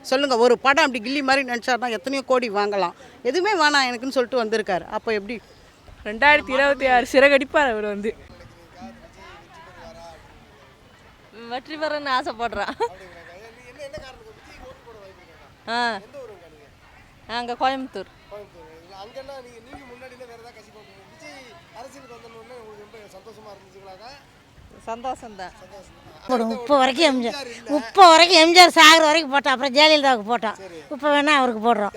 சொல்லுங்கள். ஒரு படம் அப்படி கில்லி மாதிரி நினச்சாருனா எத்தனையோ கோடி வாங்கலாம். எதுவுமே வேணாம் எனக்குன்னு சொல்லிட்டு வந்திருக்காரு. அப்போ எப்படி 2026 சிறகடிப்பார் அவர் வந்து. வெற்றி பெறன்னு ஆசைப்படுறான். ஆ நாங்கள் கோயம்புத்தூர். சந்தோஷம்தான். போடுவோம். இப்போ வரைக்கும் எம்ஜிஆர் சாகர வரைக்கும் போட்டோம். அப்புறம் ஜெயலலிதாவுக்கு போட்டோம். இப்போ வேணா அவருக்கு போடுறோம்.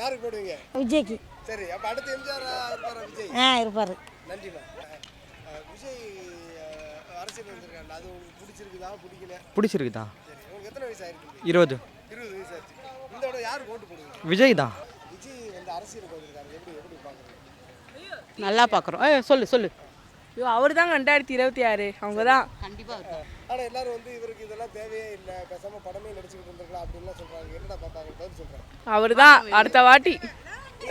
விஜய்க்கு. சரி, அப்ப அடுத்து எம்ஜிஆர் இருப்பாரா? விஜய் இருப்பார். நன்றிமா. விஜய் அரசியல் வந்திருக்காங்க, அது உங்களுக்கு பிடிச்சிருக்குதா? பிடிக்கல? பிடிச்சிருக்குதா? சரி, உங்களுக்கு எத்தனை வயசு ஆயிருக்கு? 20 வயசு ஆச்சு. இந்த தடவை யாருக்கு ஓட்டு போடுவீங்க? விஜய் தான். விஜய் வந்து அரசியலுக்கு வந்திருக்காரு, எப்படி பார்க்குறீங்க? நல்லா பார்க்குறோம். சொல்லு. ஐயோ அவர் தாங்க 2026 அவங்க தான். கண்டிப்பாக. ஆனால் எல்லாரும் வந்து இவருக்கு இதெல்லாம் தேவையே இல்லை, பேசாம படமே நடிச்சுக்கிட்டு இருந்திருக்கலாம் அப்படின்லாம் சொல்றாங்க. என்னடா பார்ப்பாங்க? பதில் சொல்றேன். அவர் தான் அடுத்த வாட்டி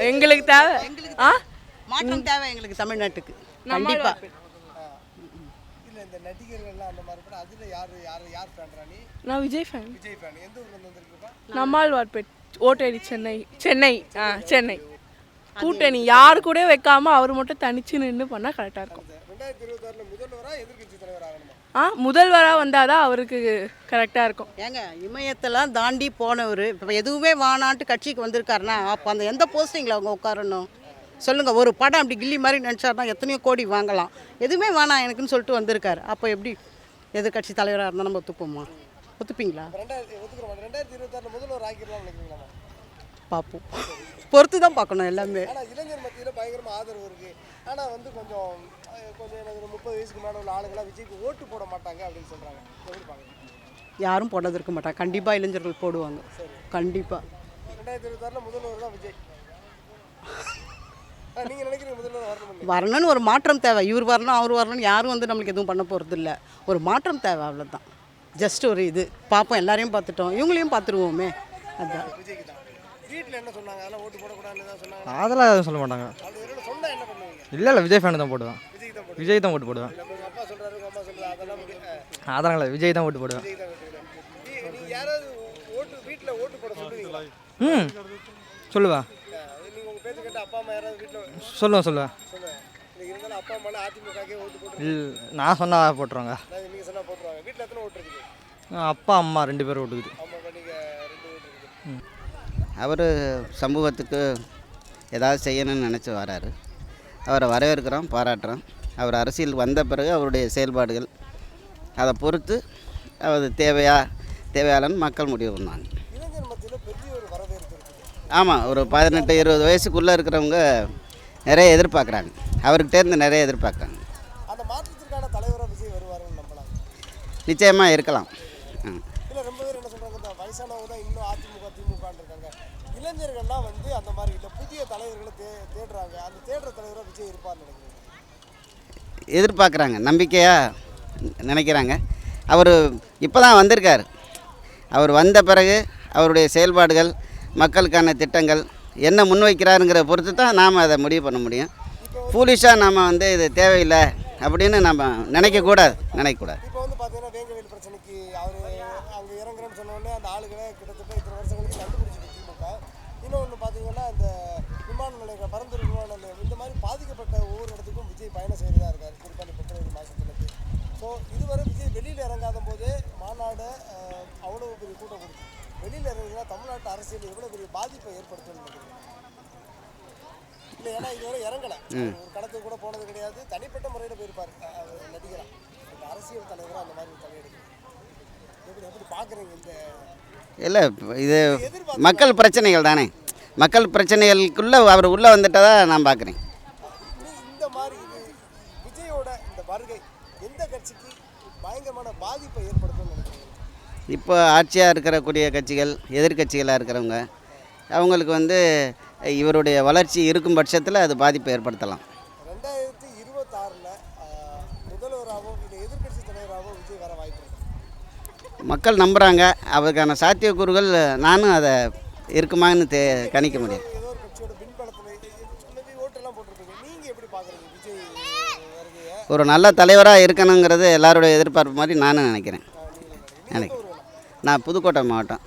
எங்களுக்கு தேவை. மாற்றம் தேவை எங்களுக்கு தமிழ்நாட்டுக்கு. கண்டிப்பாக. இல்லை, இந்த நடிகர்கள்லாம் அந்த மாதிரி கூட அதில் யார் ஃபேன்ரா நீ? நான் விஜய் ஃபேன். விஜய் ஃபேன். எந்த ஊர்ல இருந்து வந்திருக்குப்பா? நம்மாழ்வார்பேட் ஓட்டேரி சென்னை. கூட்டணி யாரு கூட வைக்காம அவர் மட்டும் தனிச்சு நின்று பண்ணா கரெக்டா இருக்கும். 2026 முதல்வரா எதிர்க்கட்சி தலைவர் ஆகணுமா? முதல்வராக வந்தாதான் அவருக்கு கரெக்டா இருக்கும். ஏங்க இமயத்தெல்லாம் தாண்டி போனவர் இப்போ எதுவுமே வானான்ட்டு கட்சிக்கு வந்திருக்காருன்னா அப்போ அந்த எந்த போஸ்டிங்கில் அவங்க உட்காரணும்? சொல்லுங்கள். ஒரு படம் அப்படி கில்லி மாதிரி நினச்சாருனா எத்தனையோ கோடி வாங்கலாம். எதுவுமே வேணாம் எனக்குன்னு சொல்லிட்டு வந்திருக்காரு. அப்போ எப்படி எதிர்கட்சி தலைவராக இருந்தால் நம்ம ஒத்துப்போமா? ஒத்துப்பீங்களா? 2026 முதல்வர் ஆக்கிடலாம் நினைக்கிறீங்களா? பார்ப்போம். பொறுத்து தான் பார்க்கணும் எல்லாமே. ஆனால் இளைஞர் மத்தியில் பயங்கரமாக ஆதரவு இருக்குது. ஆனால் வந்து கொஞ்சம் எனக்கு 30 வயசுக்கு மேலே உள்ள ஆளுங்களாம் விஜய்க்கு ஓட்டு போட மாட்டாங்க அப்படின்னு சொல்கிறாங்க. எப்படி பார்க்குறீங்க? யாரும் போடாது இருக்க மாட்டாங்க. கண்டிப்பாக இளைஞர்கள் போடுவாங்க. கண்டிப்பாக. 2026 முதல்வர் தான் விஜய். நீங்கள் நினைக்கிறீங்க முதல்வர் வரணும்? வரணும்னு ஒரு மாற்றம் தேவை. இவர் வரணும் அவர் வரணும்னு யாரும் வந்து நம்மளுக்கு எதுவும் பண்ண போகிறது இல்லை. ஒரு மாற்றம் தேவை, அவ்வளோதான். ஜஸ்ட் ஒரு இது பார்ப்போம். எல்லாரையும் பார்த்துட்டோம், இவங்களையும் பார்த்துருவோமே. அதுதான். விஜய்க்கு தான். வீட்டில் என்ன சொன்னாங்க? அதெல்லாம் ஓட்டு போடக்கூடாதுன்னு தான் சொன்னாங்க. அதெல்லாம் எதுவும் சொல்ல மாட்டாங்க. அது சொன்னால் என்ன பண்ணுவீங்க? இல்லை விஜய் ஃபேன் தான் போடுவேன். விஜய் தான் ஓட்டு போடுவேன். அப்பா சொல்கிறாரு, அம்மா சொல்கிறாரு, அதெல்லாம் அதெல்லாம் இல்லை, விஜய் தான் ஓட்டு போடுவேன். நீங்கள் யாராவது வீட்டில் ஓட்டு போட சொல்லுவீங்களா? சொல்லுவா. நீங்கள் உங்கள் பேச்சு கேட்டு அப்பா அம்மா யாராவது வீட்டில் சொல்லுவேன். இருந்தாலும் அப்பா அம்மா அதிமுகவே ஓட்டு போட்டு இல்லை, நான் சொன்னால் போட்டுருவாங்க. நீங்கள் சொன்னால் போட்டுருவாங்க. வீட்டில் எத்தனை ஓட்டு இருக்குது? அப்பா அம்மா 2 பேரும் ஓட்டுக்குது. அம்மா நீங்கள் 2 ஓட்டு இருக்குது. அவர் சமூகத்துக்கு ஏதாவது செய்யணும்னு நினச்சி வராரு. அவரை வரவேற்கிறோம், பாராட்டுறோம். அவர் அரசியல் வந்த பிறகு அவருடைய செயல்பாடுகள் அதை பொறுத்து அவர் தேவையாளன்னு மக்கள் முடிவு பண்ணாங்க. இளைஞர் மத்தியில் பெரிய ஒரு வரவேற்பு இருக்குது. ஆமாம், ஒரு 18-20 வயசுக்குள்ளே இருக்கிறவங்க நிறைய எதிர்பார்க்குறாங்க. அவர்கிட்டேருந்து நிறைய எதிர்பார்க்குறாங்க. அந்த மாற்றத்திற்கான தலைவராக விஜய் வருவாருன்னு நம்பலாம். நிச்சயமாக இருக்கலாம். இல்லை, ரொம்ப பேர் என்ன சொல்கிறாங்க, இந்த வயசானவங்க தான் இன்னும் திமுகன்னு இருக்காங்க. இளைஞர்கள்லாம் வந்து அந்த மாதிரி இல்லை, புதிய தலைவர்களை தேடுறாங்க. அந்த தேடுற தலைவராக விஜய் இருப்பார்னு நினைக்கிறீங்க? எதிர்பார்க்குறாங்க, நம்பிக்கையாக நினைக்கிறாங்க. அவர் இப்போ தான் வந்திருக்கார். அவர் வந்த பிறகு அவருடைய செயல்பாடுகள், மக்களுக்கான திட்டங்கள் என்ன முன்வைக்கிறாருங்கிற பொறுத்து தான் நாம் அதை முடிவு பண்ண முடியும். ஃபூலிஷாக நாம் வந்து இது தேவையில்லை அப்படின்னு நம்ம நினைக்கக்கூடாது. இப்போ வந்து பார்த்தீங்கன்னா வேங்கவேல் பிரச்சனைக்கு அவர் அங்கே இறங்குறேன்னு சொன்னோடனே அந்த ஆளுகளை கிட்டத்தட்ட இத்தனை வருஷங்களுக்கு கண்டுபிடிச்சிட்டு திமுக. இன்னொன்று பார்த்தீங்கன்னா இந்த விமான நிலையங்கள், பரந்தூர் விமான நிலையம், இந்த மாதிரி பாதிக்கப்பட்ட ஒவ்வொரு இடத்துக்கும் விஜய் பயணம் செய்கிறதா இருக்கார். குறிப்பாக பிப்ரவரி மாதத்துலேருந்து. ஸோ இதுவரை விஜய் வெளியில் இறங்காத போதே மாநாடு அவ்வளோ பெரிய கூட்டம் கொடுத்து வெளியில் இறங்கினா தமிழ்நாட்டு அரசியல் எவ்வளோ பெரிய பாதிப்பை ஏற்படுத்தும்னு நினைக்கிறீங்க? இல்லை, ஏன்னா இதுவரை இறங்கலை, ஒரு களத்துக்கு கூட போனது கிடையாது. தனிப்பட்ட முறையில் போயிருப்பார் நடிகராக. இந்த அரசியல் தலைவராக அந்த மாதிரி தலையெடுக்கணும். எப்படி பார்க்குறீங்க? இந்த இல்லை, இது மக்கள் பிரச்சனைகள் தானே. மக்கள் பிரச்சனைகளுக்குள்ளே அவர் உள்ளே வந்துட்டதா நான் பார்க்குறேன். இந்த மாதிரி விஜயோட இந்த வருகை எந்த கட்சிக்கு பயங்கரமான பாதிப்பை ஏற்படுத்தும்னு நினைக்கிறீங்க? இப்போ ஆட்சியாக இருக்கக்கூடிய கட்சிகள், எதிர்கட்சிகளாக இருக்கிறவங்க, அவங்களுக்கு வந்து இவருடைய வளர்ச்சி இருக்கும் பட்சத்தில் அது பாதிப்பை ஏற்படுத்தலாம். 2026 முதல்வராகவும் இல்லை எதிர்கட்சி தலைவராகவும் விஜய் வர வாய்ப்பு இருக்கு. மக்கள் நம்புகிறாங்க. அவருக்கான சாத்தியக்கூறுகள் நானும் அதை இருக்குமான்னு கணிக்க முடியும். ஏதோ ஒரு கட்சியோட பின்பலத்தில் ஓட்டெல்லாம் போட்டிருப்பீங்க. நீங்கள் எப்படி பார்க்குறீங்க விஜய் வருகையை? ஒரு நல்ல தலைவராக இருக்கணுங்கிறது எல்லாருடைய எதிர்பார்ப்பு மாதிரி நானும் நினைக்கிறேன். நான் புதுக்கோட்டை மாவட்டம்.